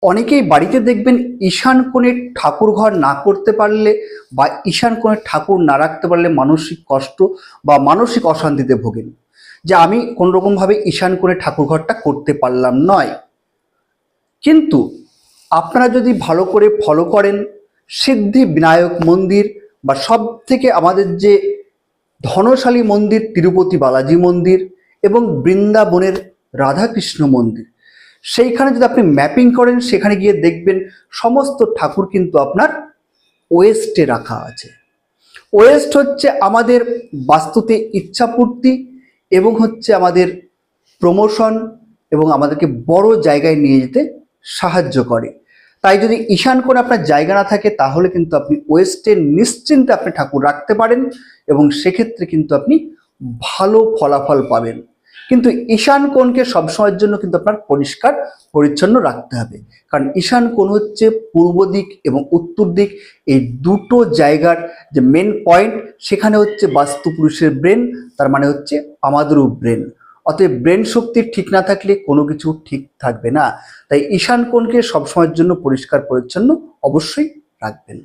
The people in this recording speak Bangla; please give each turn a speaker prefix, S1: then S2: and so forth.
S1: অনেকেই বাড়িতে দেখবেন ঈশান কোণে ঠাকুর ঘর না করতে পারলে বা ঈশান কোণে ঠাকুর না রাখতে পারলে মানসিক কষ্ট বা মানসিক অশান্তিতে ভোগেন, যে আমি কোনোরকমভাবে ঈশান কোণে ঠাকুর ঘরটা করতে পারলাম নয়। কিন্তু আপনারা যদি ভালো করে ফলো করেন, সিদ্ধি বিনায়ক মন্দির বা সব থেকে আমাদের যে ধনশালী মন্দির তিরুপতি বালাজি মন্দির এবং বৃন্দাবনের রাধাকৃষ্ণ মন্দির, সেইখানে যদি আপনি ম্যাপিং করেন, সেখানে গিয়ে দেখবেন সমস্ত ঠাকুর কিন্তু আপনার ওয়েস্টে রাখা আছে। ওয়েস্ট হচ্ছে আমাদের বাস্তুতে ইচ্ছাপূর্তি এবং হচ্ছে আমাদের প্রমোশন এবং আমাদেরকে বড় জায়গায় নিয়ে যেতে সাহায্য করে। তাই যদি ঈশান কোণে আপনার জায়গা না থাকে, তাহলে কিন্তু আপনি ওয়েস্টে নিশ্চিন্তে আপনি ঠাকুর রাখতে পারেন এবং সেক্ষেত্রে কিন্তু আপনি ভালো ফলাফল পাবেন। কিন্তু ঈশান কোণকে সবসময়ের জন্য কিন্তু আপনার পরিষ্কার পরিচ্ছন্ন রাখতে হবে, কারণ ঈশান কোণ হচ্ছে পূর্ব দিক এবং উত্তর দিক, এই দুটো জায়গার যে মেন পয়েন্ট, সেখানে হচ্ছে বাস্তু পুরুষের ব্রেন, তার মানে হচ্ছে আমাদেরও ব্রেন। অতএব ব্রেন শক্তি ঠিক না থাকলে কোনো কিছু ঠিক থাকবে না। তাই ঈশান কোণকে সবসময়ের জন্য পরিষ্কার পরিচ্ছন্ন অবশ্যই রাখবেন।